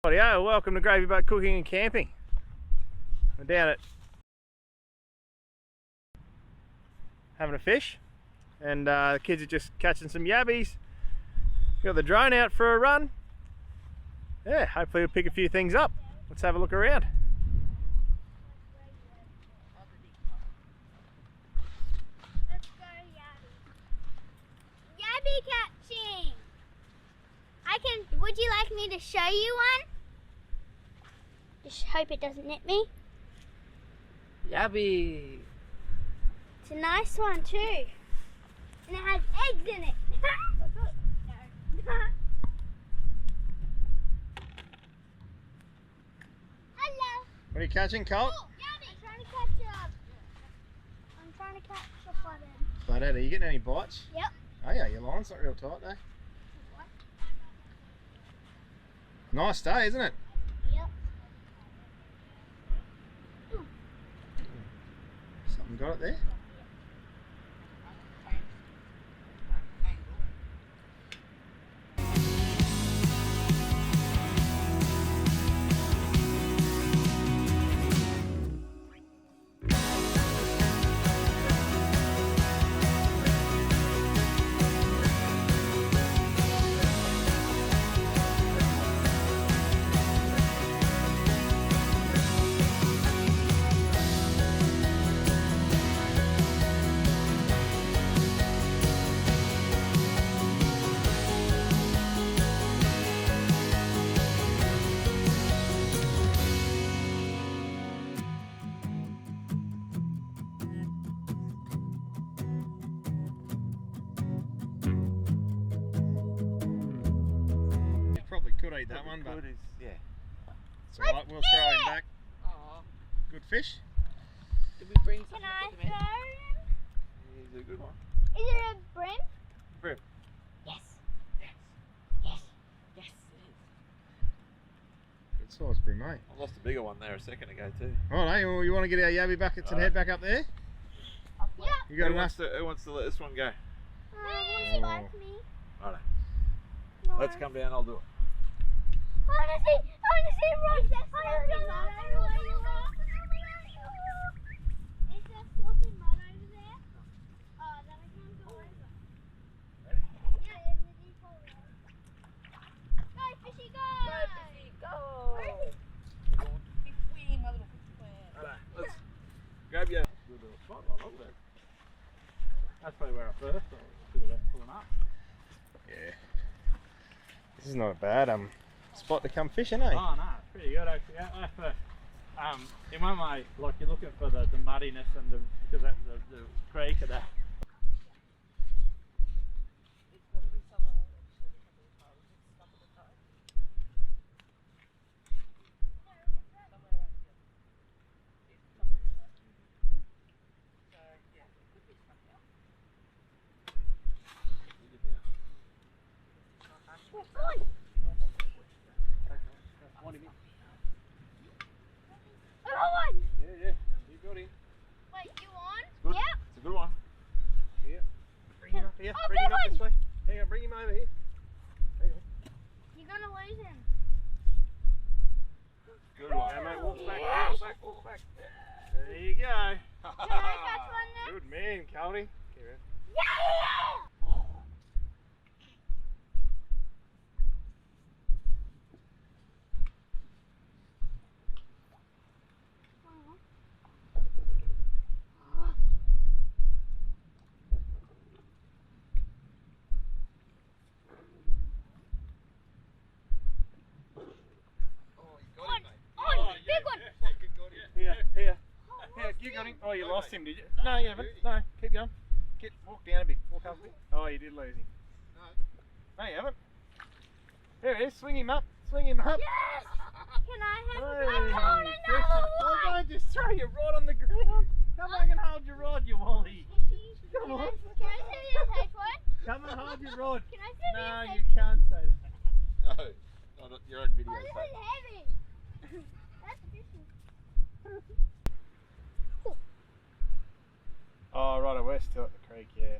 Rightio, welcome to Gravy Boat Cooking and Camping. We're down at having a fish, and the kids are just catching some yabbies. Got the drone out for a run. Yeah, hopefully we'll pick a few things up. Let's have a look around. Let's go yabby. Yabby catching. Would you like me to show you one? Just hope it doesn't nip me. Yabby. It's a nice one too. And it has eggs in it. Hello. What are you catching, Colt? Oh, yabby. I'm trying to catch a flathead. Flathead, are you getting any bites? Yep. Oh yeah, your line's not real tight though. What? Nice day, isn't it? Yep. Something got it there. Probably could eat that one, but Yeah. it's alright, we'll throw him back. Oh, Good fish. did we bring something Can I to put them throw him? in? He's a good one. Is it a brim? Brim. Yes. Yes. Yes. Yes, it is. Salisbury, mate. I lost a bigger one there a second ago too. Alright, well, you want to get our yabby buckets and head back up there? Yeah. You got Who enough? wants to let this one go? Would you like me? Righto. No. Let's come down, I'll do it. I want to see Ross. Is there sloppy mud over there? Oh, then I can't go over. Yeah, in the deep hole. Go, fishy, go! Go! Between my little plant. Righto. Let's grab your little spotlight on there. That's probably where I first did it pulling up. Yeah. This is not a bad spot to come fishing, eh? Oh no, it's pretty good actually. In one way, like you're looking for the muddiness and because that the creek of that. It's got to be somewhere actually. Stuck at the top. Somewhere around here. It's stuck at the top. So yeah, it could be stuck out. Yeah, you got him. Wait, you on? Good. Yep. It's a good one. Bring him up here. Oh, Bring him up good this way. Hang on, bring him over here. You're gonna lose him. Good one. Yeah, mate, walk back, Yeah. walk back, walk back. There you go. Can I catch one there? Good man, Cody. Yeah! Big one! Here. Here, you got him. Oh, you lost him, did you? No, you haven't. No, keep going. Walk down a bit. Walk up a bit. Oh, you did lose him. No, you haven't. There he is. Swing him up. Swing him up. Yes! Can I have Hey, I caught another Oh, one! don't just throw your rod on the ground. Come on and hold your rod, you wally. Come on. Can I see you take one? Come and hold your rod. Can I see No, you you take can't say that. No, not your own video. Oh, this is heavy. That's fishy. Oh, right, we're still at the creek, yeah.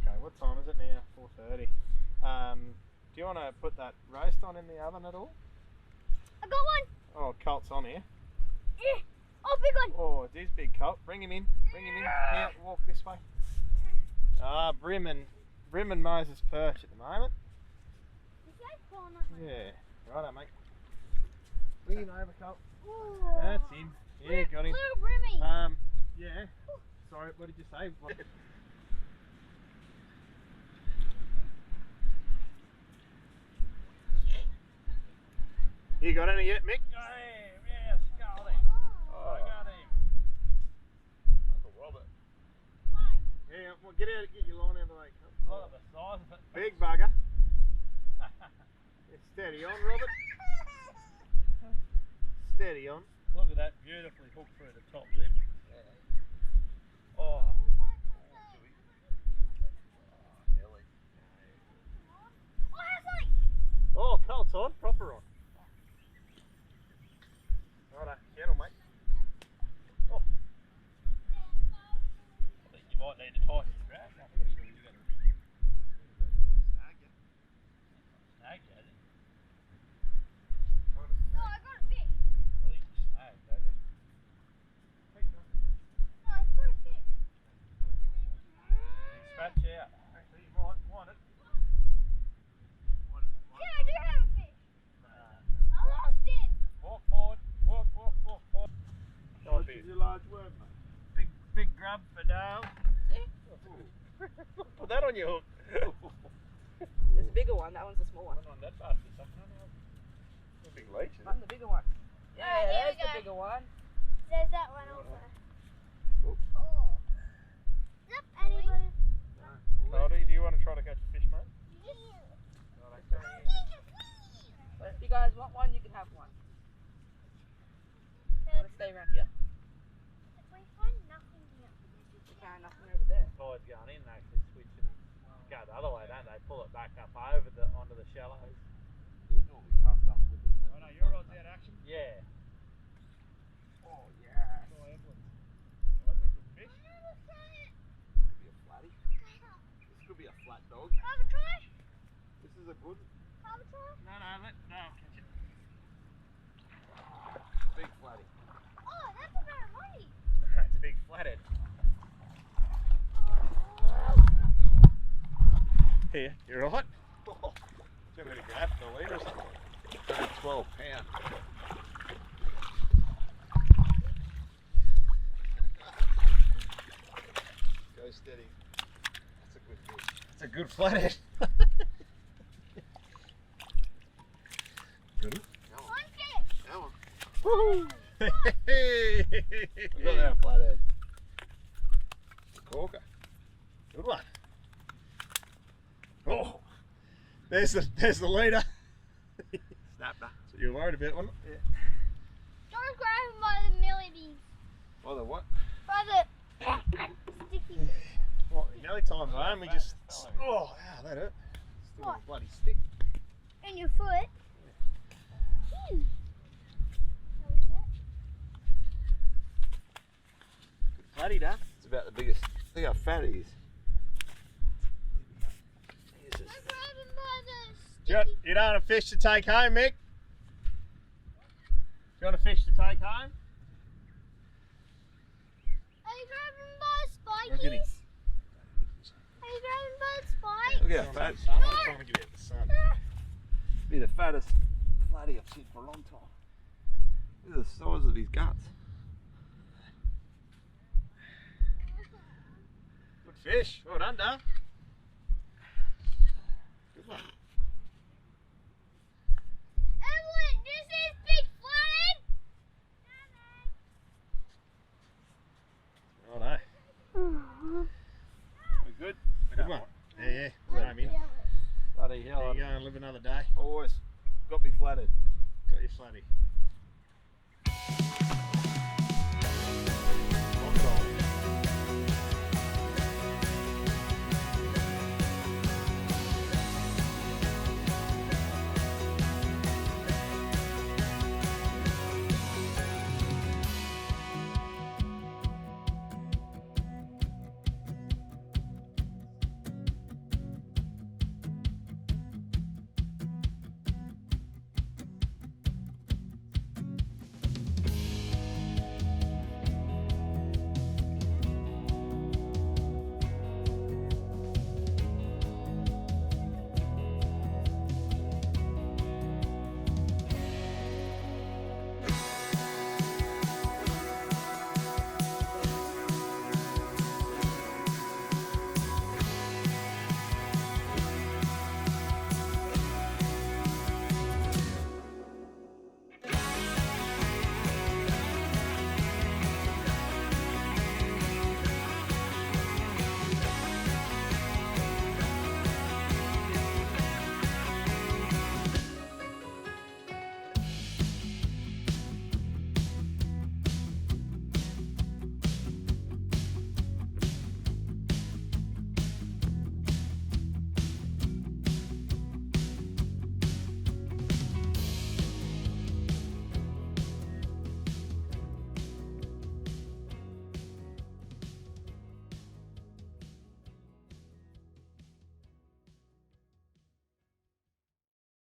Okay, what time is it now? 4:30. Do you want to put that roast on in the oven at all? I got one. Oh, Colt's on here. Yeah. Oh, big one. Oh, it is big Colt. Bring him in. Bring him in. Here, walk this way. Ah, Brim and Moses perch at the moment. This guy's pulling up. Yeah, righto, mate. Bring him over, Colt. Ooh. That's him. Yeah, got him. Little Brimmy. Yeah. Sorry, what did you say? You got any yet, Mick? Got him, yes, got him. I got him. Uncle Robert. Yeah, well, get your line out of the way. Look at the size of it. Big bugger. It's steady on, Robert. Steady on. Look at that, beautifully hooked through the top lip. Oh. Nearly. Oh, I have something. Oh, Colt's on, proper on. Righto, gentle, mate. I think you might need to tighten your grab. I think it's really good. Snag you, I think. No, I got a fish. I think you snagged, don't you? No, I've got a fish. Big scratch out. Actually, you might want it. Yeah, I do have a fish. I lost it. Walk forward. Walk forward. Might be a large worm, mate. Big grub for Dale. Put that on your hook. There's a bigger one. That one's a small one. On that bastard, something. Big leech, isn't Find the bigger one. Yeah, Alright, here there's we the go. bigger one. There's that one also. Oop. Oh. Yep, anybody? Cody, do you want to try to catch a fish, mate? But if you guys want one, you can have one. You want to stay around here? We find nothing here. You can, nothing over there. Guys going in and actually switch and go the other way, don't they? Pull it back up over onto the shallows. Yeah, normally cast up with it. Oh no, your rod's out action. Yeah. Oh, yeah. Oh, excellent. Oh, that's a good fish. Could be a flatty. This could be a flat dog. Have a try. This is a good Have a try. No, catch it. big flatty. Oh, that's a better money. That's a big flathead. Here, you alright? Oh, do you want me to grab the lead or something? Only 12 pound. Go steady. That's a good fish. It's a good flathead. Good. One fish. That one. Woohoo! We got that flathead. Corker. Good one. Oh, there's the leader. Snapper. So you're worried about one? Yeah. Don't grab him by the millies. Oh, the what? By the sticky. Well, nearly time home. We just. Oh, wow, that hurt. Still What? a bloody stick. In your foot. Hmm. Good flatty, Dad. It's about the biggest. Look how fat he is. I grab him by the You sticky. don't want a fish to take home, Mick? Do you want a fish to take home? Are you grabbing by the Look at him. spikies? Are you grabbing by the spike? Look how fat. I'm trying to get out the sun. Be the fattest flatty I've seen for a long time. Look at the size of his guts. Good fish. Well done, Dave. Good one. Evelyn, this is big flatted. Righto. We good? Good one. Yeah. Good home in. Bloody There hell. you go and live another day. Always got me flattered. Got your flatty.